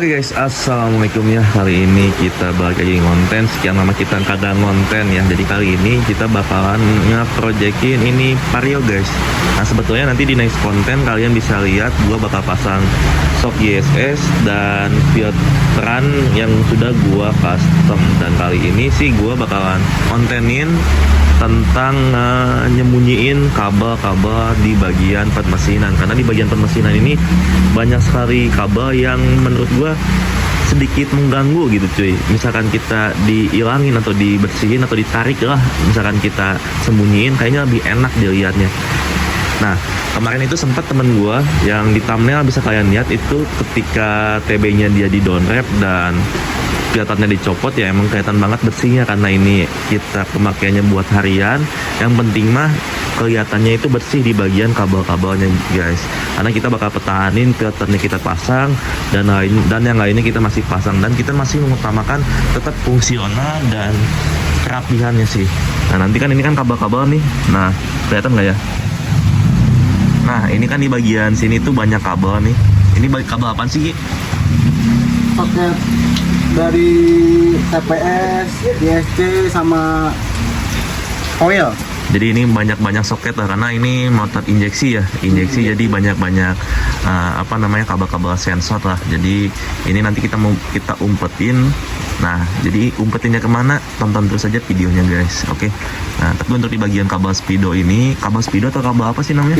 Oke guys, assalamualaikum ya. Kali ini kita balik lagi ngonten. Sekian lama kita kagak ngonten ya. Jadi kali ini kita bakalan nge-projectin ini Vario guys. Nah sebetulnya nanti di next konten kalian bisa lihat gua bakal pasang shock YSS dan filteran yang sudah gua custom. Dan kali ini sih gua bakalan kontenin tentang nyembunyiin kabel-kabel di bagian permesinan, karena di bagian permesinan ini banyak sekali kabel yang menurut gua sedikit mengganggu gitu cuy. Misalkan kita dihilangin atau dibersihin atau ditarik lah, misalkan kita sembunyiin, kayaknya lebih enak dilihatnya. Nah kemarin itu sempat temen gua yang di thumbnail bisa kalian lihat itu ketika TB nya dia di down wrap dan kelihatannya dicopot, ya emang kelihatan banget bersihnya karena ini kita pemakaiannya buat harian. Yang penting mah kelihatannya itu bersih di bagian kabel-kabelnya guys, karena kita bakal pertahanin filternya kita pasang dan yang lainnya kita masih pasang, dan kita masih mengutamakan tetap fungsional dan kerapihannya sih. Nah nanti kan ini kan kabel-kabel nih, nah kelihatan nggak ya? Nah ini kan di bagian sini tuh banyak kabel nih. Ini kabel apa sih Ki? Paket dari TPS, DSC sama oil. Jadi ini banyak soket lah, karena ini motor injeksi ya, jadi banyak kabel-kabel sensor lah. Jadi ini nanti kita umpetin. Nah jadi umpetinnya kemana, tonton terus aja videonya guys. Oke. Nah tapi untuk di bagian kabel speedo ini, kabel speedo atau kabel apa sih namanya?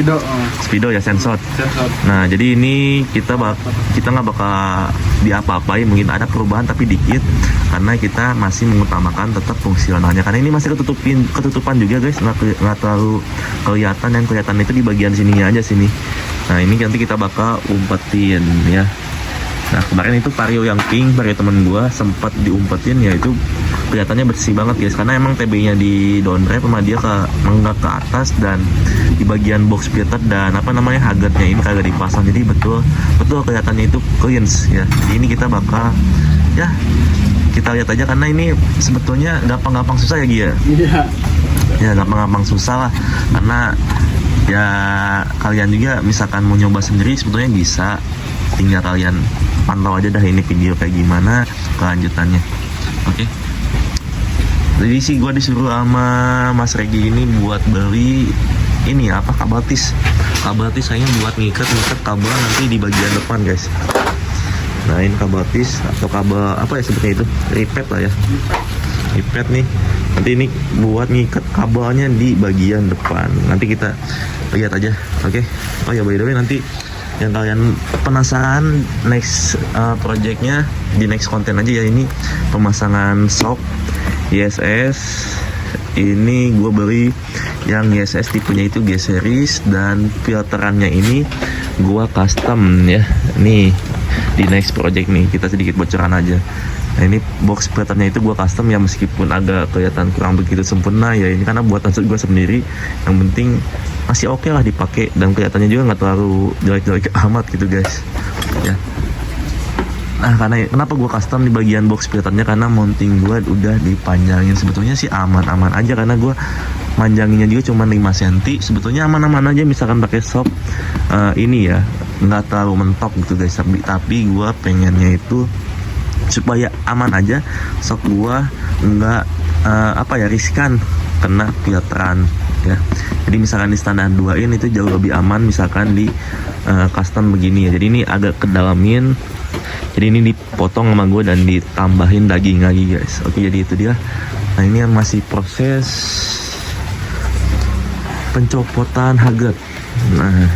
Speedo ya, sensor. Nah jadi ini kita nggak bakal diapa-apain, mungkin ada perubahan tapi dikit, karena kita masih mengutamakan tetap fungsionalnya, karena ini masih ketutupan juga guys, nggak terlalu kelihatan. Yang kelihatan itu di bagian sininya aja sini. Nah ini nanti kita bakal umpetin ya. Nah kemarin itu Vario yang pink, Vario temen gua sempat diumpetin, ya itu kelihatannya bersih banget guys, karena emang TB-nya di down wrap sama dia menggak ke atas, dan di bagian box filter dan hagardnya ini kagak dipasang, jadi betul kelihatannya itu cleans ya. Jadi ini kita bakal ya kita lihat aja, karena ini sebetulnya gampang-gampang susah ya Gia. Iya. Ya gampang-gampang susah lah, karena ya kalian juga misalkan mau nyoba sendiri sebetulnya bisa, tinggal kalian pantau aja dah ini video kayak gimana kelanjutannya. Oke. Jadi sih gue disuruh sama Mas Regi ini buat beli ini kabel tis kayaknya buat ngikat kabel nanti di bagian depan guys. Nah ini kabel tis atau kabel apa ya sebutnya itu, ripet lah ya, ripet nih. Nanti ini buat ngikat kabelnya di bagian depan, nanti kita lihat aja. Oke. Oh ya by the way, nanti yang kalian penasaran next projectnya di next konten aja ya, ini pemasangan shock YSS. Ini gue beli yang YSS tipenya itu G series, dan filterannya ini gue custom ya. Nih di next project nih kita sedikit bocoran aja. Nah ini box filternya itu gue custom ya, meskipun agak kelihatan kurang begitu sempurna ya, ini karena buatan gue sendiri. Yang penting masih oke lah dipakai, dan kelihatannya juga nggak terlalu jelek-jelek amat gitu guys ya. Nah kenapa gue custom di bagian box filternya, karena mounting gue udah dipanjangin. Sebetulnya sih aman-aman aja, karena gue manjanginnya juga cuma 5 cm. Sebetulnya aman-aman aja misalkan pakai shock ini ya, nggak terlalu mentok gitu guys. Tapi gue pengennya itu supaya aman aja, shock gue nggak riskan kena filteran ya. Jadi misalkan di standar 2 in itu jauh lebih aman, misalkan di custom begini ya. Jadi ini agak kedalamin, jadi ini dipotong sama gue dan ditambahin daging lagi guys. Oke, jadi itu dia. Nah ini masih proses pencopotan hagard. Nah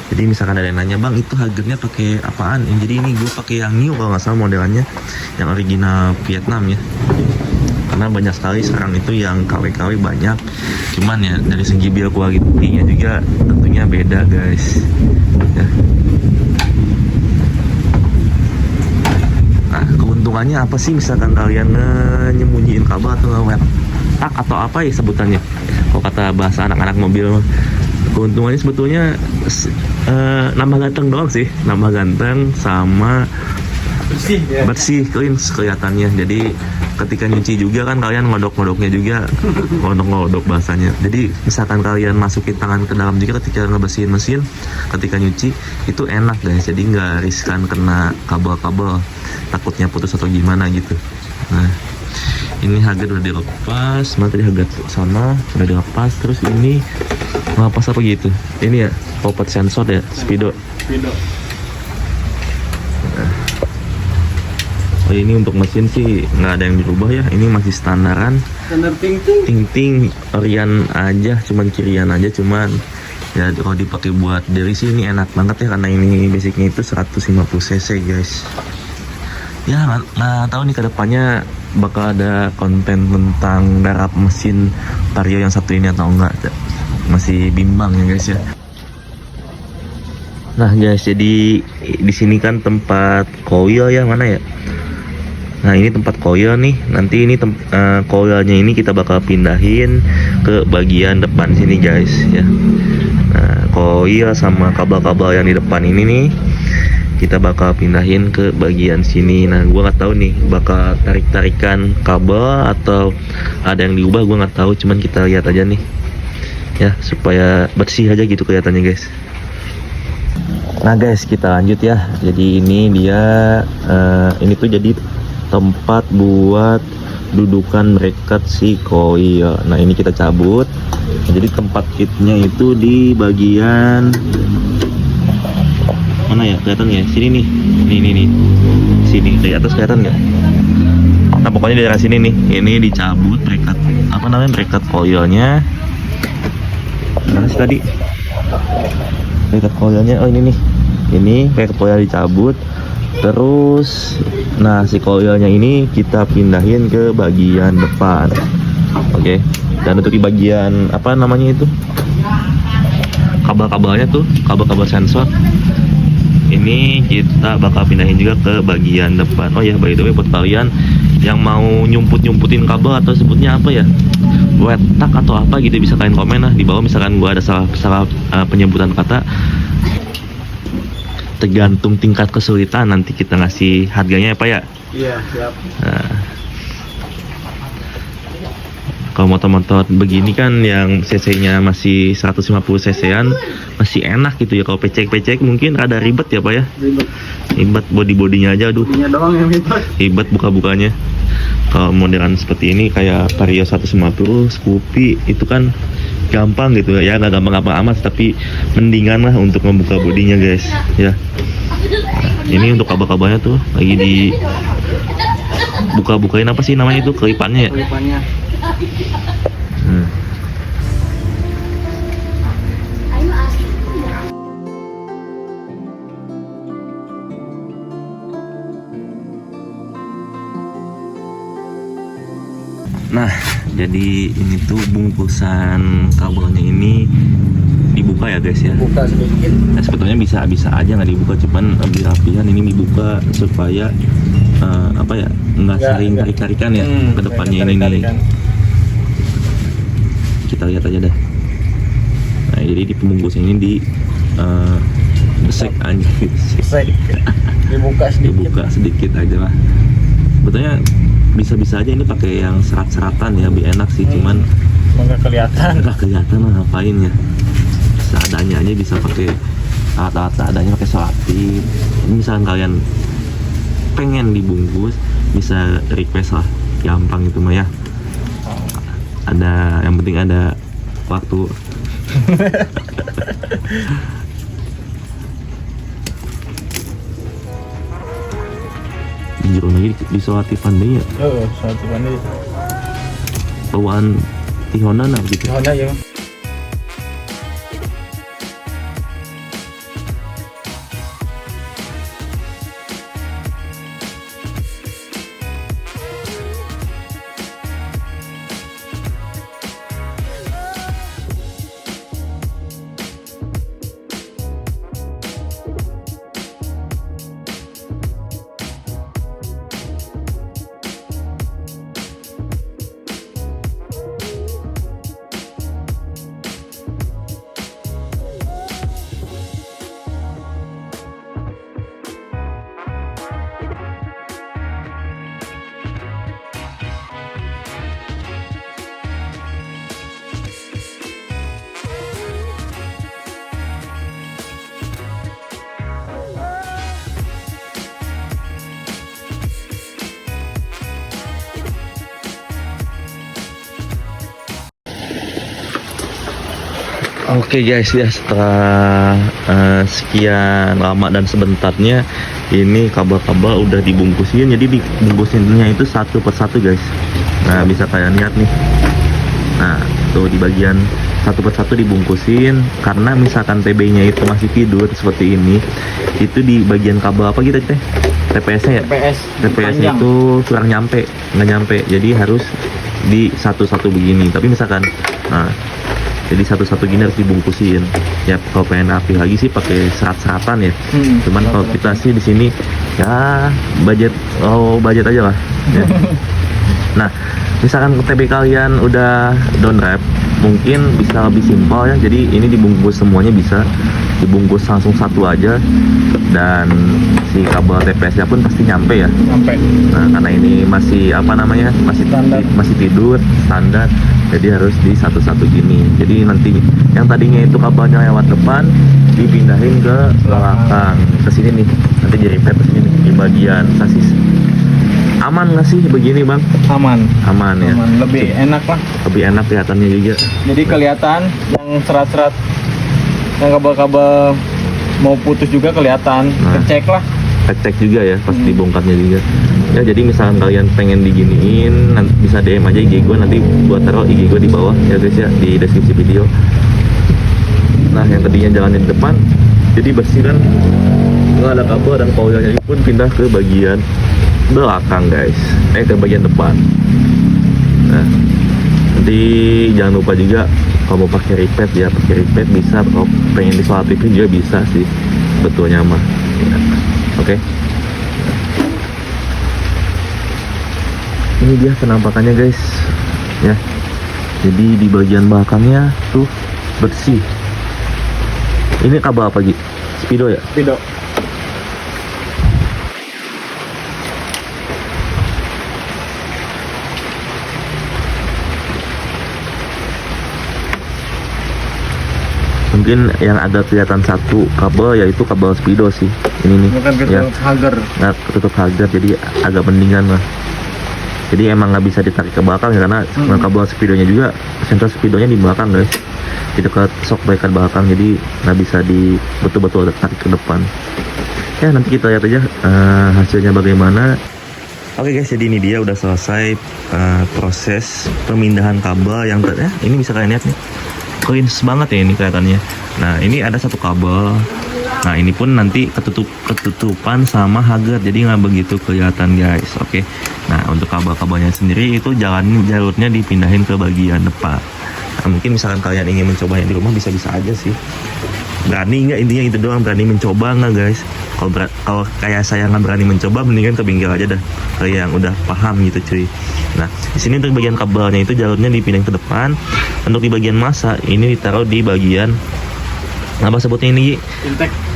jadi misalkan ada yang nanya, bang itu hagardnya pakai apaan? Jadi ini gue pakai yang new kalau nggak salah modelannya, yang original Vietnam ya. Karena banyak sekali sekarang itu yang KW-KW banyak, cuman ya dari segi build quality-nya juga tentunya beda guys ya. Nah keuntungannya apa sih misalkan kalian nyembunyiin kabel atau nge-wrap atau apa ya sebutannya kalau kata bahasa anak-anak mobil? Keuntungannya sebetulnya nambah ganteng doang sih, nambah ganteng sama bersih ya. bersih, clean kelihatannya. Jadi ketika nyuci juga kan kalian ngodok-ngodoknya juga, ngodok-ngodok bahasanya. Jadi misalkan kalian masukin tangan ke dalam juga ketika ngebersihin mesin, ketika nyuci itu enak guys. Jadi nggak riskan kena kabel-kabel, takutnya putus atau gimana gitu. Nah, ini Haget udah dilepas, tadi Haget sana udah dilepas. Terus ini ngelepas apa gitu? Ini ya popot sensor ya, speedo. Oh, ini untuk mesin sih nggak ada yang dirubah ya, ini masih standaran. Standar ting. Ting Orion aja, cuman kirian aja, cuman ya kalau dipakai buat dari sih ini enak banget ya, karena ini basicnya itu 150 cc guys. Ya nggak tahu nih kedepannya bakal ada konten tentang garap mesin Vario yang satu ini atau enggak, masih bimbang ya guys ya. Nah guys, jadi di sini kan tempat koil ya, mana ya? Nah ini tempat koil nih. Nanti ini koilnya ini kita bakal pindahin ke bagian depan sini guys ya. Nah koil sama kabel-kabel yang di depan ini nih kita bakal pindahin ke bagian sini. Nah gua nggak tahu nih bakal tarik-tarikan kabel atau ada yang diubah, gua nggak tahu. Cuman kita lihat aja nih ya, supaya bersih aja gitu kelihatannya guys. Nah guys, kita lanjut ya. Jadi ini dia ini tuh jadi tempat buat dudukan bracket si koil. Nah ini kita cabut. Jadi tempat kitnya itu di bagian mana ya, kelihatan ya? Sini nih. Nih. Sini dari atas kelihatan nggak? Nah pokoknya dari sini nih. Ini dicabut bracket, apa namanya, bracket koilnya. Mana sih tadi? Bracket koilnya, oh ini nih. Ini bracket koil dicabut. Terus nah si koilnya ini kita pindahin ke bagian depan. Oke. Dan untuk di bagian apa namanya itu, kabel-kabelnya tuh, kabel-kabel sensor ini kita bakal pindahin juga ke bagian depan. Oh ya, by the way buat kalian yang mau nyumputin kabel atau sebutnya apa ya, wetak atau apa gitu, bisa kalian komen lah di bawah. Misalkan gua ada salah penyebutan kata, tergantung tingkat kesulitan nanti kita ngasih harganya ya Pak ya. Iya, siap. Nah, kalau motor-motor begini kan yang cc-nya masih 150 cc-an masih enak gitu ya. Kalau pecek-pecek mungkin rada ribet ya Pak ya. Ribet body-bodinya aja, aduh. Bodinya doang yang ribet. Ribet buka-bukanya. Kalau modelan seperti ini kayak Vario 150, Scoopy itu kan gampang gitu ya, nggak gampang-gampang amat, tapi mendingan lah untuk membuka bodinya guys ya. Nah, ini untuk kabel-kabelnya tuh lagi di buka-bukain, apa sih namanya itu, kelipannya ya. Kelipannya. Nah, jadi ini tuh bungkusan kabelnya ini dibuka ya guys ya. Buka sedikit. Nah, sebetulnya bisa aja nggak dibuka, cuman lebih rapihan ini dibuka supaya apa ya, nggak saling tarik-tarikan ya ke depannya ini nih. Kita lihat aja dah. Nah, jadi di pembungkus ini di besek aja. Dibuka sedikit aja lah. Sebetulnya bisa-bisa aja ini pakai yang serat-seratan ya, lebih enak sih, cuman nggak kelihatan lah ngapain ya, seadanya aja. Bisa pakai alat-alat seadanya, pakai selotip. Ini misalkan kalian pengen dibungkus bisa request lah, gampang itu mah ya. Ada, yang penting ada waktu. Jujur lagi di selatipan deh ya. Oh, selatipan deh. Bawaan Honda nah gitu. Honda ya. Oke guys ya, setelah sekian lama dan sebentarnya ini kabel-kabel udah dibungkusin. Jadi dibungkusinnya itu satu persatu guys. Nah bisa kalian lihat nih. Nah tuh di bagian satu persatu dibungkusin. Karena misalkan TB-nya itu masih tidur seperti ini, itu di bagian kabel apa gitu teh? TPS-nya ya? TPS-nya itu kurang nggak nyampe. Jadi harus di satu-satu begini. Tapi misalkan, nah jadi satu-satu gini harus dibungkusin. Ya kalau pengen rapi lagi sih pakai serat-seratan ya. Cuman kalau kita sih di sini ya budget aja lah. Ya. Nah, misalkan TB kalian udah down wrap, mungkin bisa lebih simpel ya. Jadi ini dibungkus semuanya bisa dibungkus langsung satu aja, dan si kabel TPS-nya pun pasti nyampe ya. Nah, karena ini masih masih tidur standar. Jadi harus di satu-satu gini. Jadi nanti yang tadinya itu kabelnya lewat depan dipindahin ke belakang, ke sini nih. Nanti di repair ke sini nih, di bagian sasis. Aman nggak sih begini bang? Aman ya. Lebih enak lah. Lebih enak kelihatannya juga. Jadi kelihatan yang serat-serat, yang kabel-kabel mau putus juga kelihatan. Nah. Kecek lah. Cek juga ya pas dibongkarnya juga ya. Jadi misalkan kalian pengen diginiin, nanti bisa DM aja IG gue, nanti buat taruh IG gue di bawah ya guys ya, di deskripsi video. Nah yang tadinya jalan di depan jadi bersih kan, nggak ada kabel, dan coilnya pun pindah ke bagian belakang guys, ke bagian depan. Nah nanti jangan lupa juga kalau mau pakai repeat ya, pakai repeat bisa. Kalau pengen disolat itu juga bisa sih betulnya mah ya. Oke. Ini dia penampakannya guys ya. Jadi di bagian belakangnya tuh bersih. Ini kabel apa Gi? Speedo ya? Speedo. Mungkin yang agak kelihatan satu kabel yaitu kabel speedo sih. Ini nih. Bukan ketutup hager. Nah, ketutup hager, jadi agak mendingan lah. Jadi emang nggak bisa ditarik ke belakang ya, karena kabel speedonya juga sensor speedonya di belakang guys, di dekat shock breaker belakang, jadi nggak bisa di betul-betul tarik ke depan. Ya nanti kita lihat aja hasilnya bagaimana. Oke guys, jadi ini dia udah selesai proses pemindahan kabel yang ini bisa kalian lihat nih. Clean banget ya ini kelihatannya. Nah ini ada satu kabel. Nah ini pun nanti ketutupan sama hager, jadi nggak begitu kelihatan guys. Oke. Nah untuk kabel-kabelnya sendiri itu jalurnya dipindahin ke bagian depan. Nah, mungkin misalkan kalian ingin mencobanya di rumah bisa-bisa aja sih. Berani nggak, intinya itu doang, berani mencoba nggak guys. Kalau kayak saya nggak berani mencoba, mendingan ke bengkel aja dah, kayak yang udah paham gitu cuy. Nah di sini untuk bagian kabelnya itu jalurnya dipindahin ke depan. Untuk di bagian masa ini ditaruh di bagian apa sebutnya ini?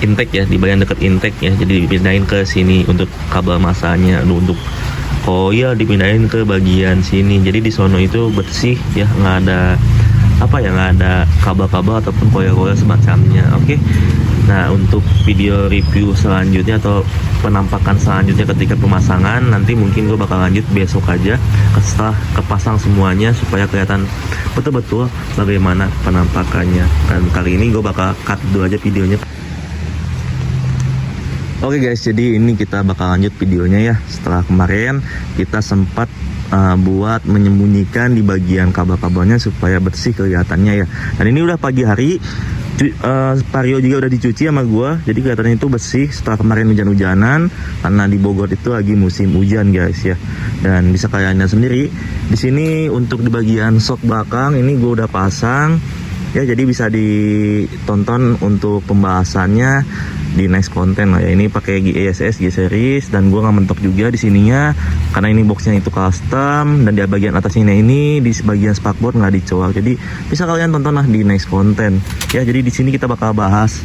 Intake ya, di bagian dekat intake ya. Jadi dipindahin ke sini untuk kabel masanya. Untuk coil dipindahin ke bagian sini. Jadi di sono itu bersih ya, nggak ada nggak ada kabel-kabel ataupun coil-coil semacamnya. Oke. Nah untuk video review selanjutnya atau penampakan selanjutnya ketika pemasangan, nanti mungkin gue bakal lanjut besok aja setelah kepasang semuanya, supaya kelihatan betul-betul bagaimana penampakannya. Dan kali ini gue bakal cut dulu aja videonya. Oke guys, jadi ini kita bakal lanjut videonya ya. Setelah kemarin kita sempat buat menyembunyikan di bagian kabel-kabelnya supaya bersih kelihatannya ya. Dan ini udah pagi hari, Vario juga udah dicuci sama gua, jadi kelihatannya itu bersih setelah kemarin hujan-hujanan, karena di Bogor itu lagi musim hujan guys ya. Dan bisa kalian lihat sendiri di sini untuk di bagian shock belakang ini gua udah pasang ya, jadi bisa ditonton untuk pembahasannya di next konten lah ya. Ini pakai GSS G series, dan gua nggak mentok juga di sininya karena ini boxnya itu custom, dan di bagian atasnya ini di bagian spakboard nggak dicoak, jadi bisa kalian tonton lah di next konten ya. Jadi di sini kita bakal bahas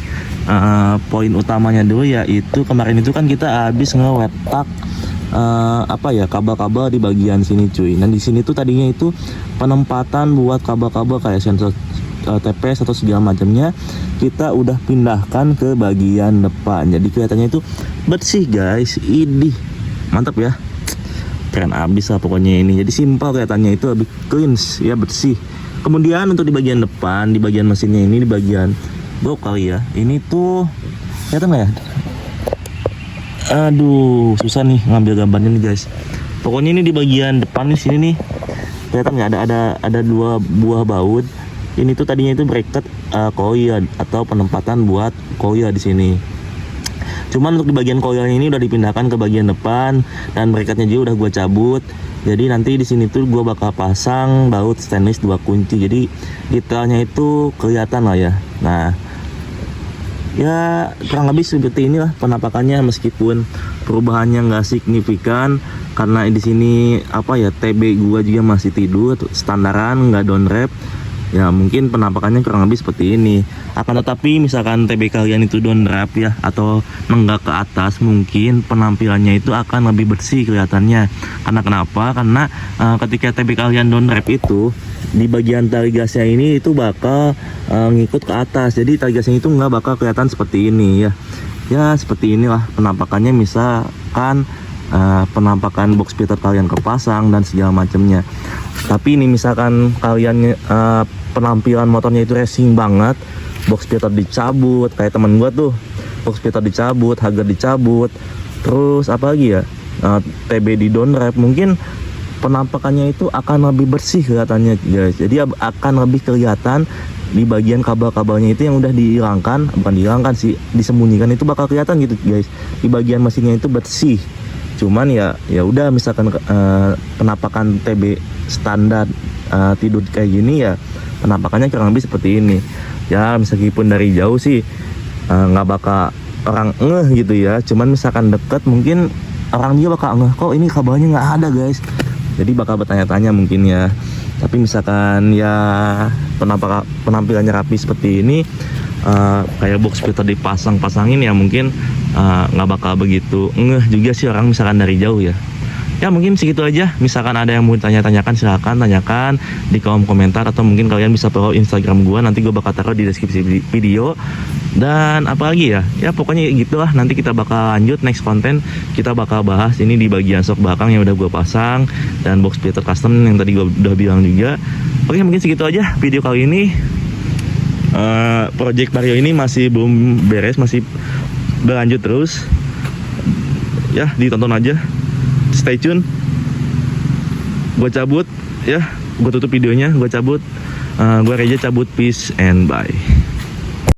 poin utamanya dulu, yaitu kemarin itu kan kita habis ngewetak kabel-kabel di bagian sini cuy. Dan di sini tuh tadinya itu penempatan buat kabel-kabel kayak sensor TPS atau segala macamnya kita udah pindahkan ke bagian depan, jadi kelihatannya itu bersih guys. Idih mantap ya, keren abis lah pokoknya ini. Jadi simpel kelihatannya itu lebih clean ya, bersih. Kemudian untuk di bagian depan, di bagian mesinnya ini, di bagian box kali ya, ini tuh kelihatan nggak ya? Aduh, susah nih ngambil gambarnya nih guys. Pokoknya ini di bagian depan di sini nih, kelihatan nggak ada 2 buah baut. Ini tuh tadinya itu bracket coil atau penempatan buat coil di sini. Cuman untuk di bagian coilnya ini udah dipindahkan ke bagian depan dan bracketnya juga udah gua cabut. Jadi nanti di sini tuh gua bakal pasang baut stainless 2 kunci. Jadi detailnya itu kelihatan lah ya. Nah, ya kurang lebih seperti inilah penampakannya, meskipun perubahannya nggak signifikan karena di sini apa ya, TB gua juga masih tidur standaran, nggak down wrap. Ya mungkin penampakannya kurang lebih seperti ini. Akan tetapi misalkan TB kalian itu down wrap ya atau nenggak ke atas, mungkin penampilannya itu akan lebih bersih kelihatannya. Karena kenapa? Karena ketika TB kalian down wrap itu di bagian tali gasnya ini itu bakal ngikut ke atas. Jadi tali gasnya itu nggak bakal kelihatan seperti ini ya. Ya seperti inilah penampakannya, misalkan penampakan box splitter kalian kepasang dan segala macamnya. Tapi ini misalkan kalian penampilan motornya itu racing banget, box splitter dicabut kayak teman gua tuh, box splitter dicabut, hager dicabut, terus apa lagi ya, TB di down wrap, mungkin penampakannya itu akan lebih bersih kelihatannya guys. Jadi akan lebih kelihatan di bagian kabel-kabelnya itu yang udah dihilangkan, bukan dihilangkan sih, disembunyikan, itu bakal kelihatan gitu guys. Di bagian mesinnya itu bersih. Cuman ya udah, misalkan penampakan TB standar tidur kayak gini ya, penampakannya kurang lebih seperti ini. Ya meskipun dari jauh sih nggak bakal orang ngeh gitu ya. Cuman misalkan deket mungkin orang dia bakal ngeh, kok ini kabelnya nggak ada guys. Jadi bakal bertanya-tanya mungkin ya. Tapi misalkan ya penampilannya rapi seperti ini, kayak box splitter dipasang-pasangin ya, mungkin nggak bakal begitu ngeh juga sih orang misalkan dari jauh ya. Ya mungkin segitu aja. Misalkan ada yang mau tanya-tanyakan, silahkan tanyakan di kolom komentar, atau mungkin kalian bisa follow Instagram gua, nanti gua bakal taruh di deskripsi video. Dan apa lagi ya, ya pokoknya gitulah. Nanti kita bakal lanjut next konten, kita bakal bahas ini di bagian shock belakang yang udah gua pasang dan box splitter custom yang tadi gua udah bilang juga. Oke, mungkin segitu aja video kali ini. Project Vario ini masih belum beres, masih berlanjut terus ya, ditonton aja, stay tune. Gue cabut ya, gue tutup videonya, gue cabut. Gue Reja cabut, peace and bye.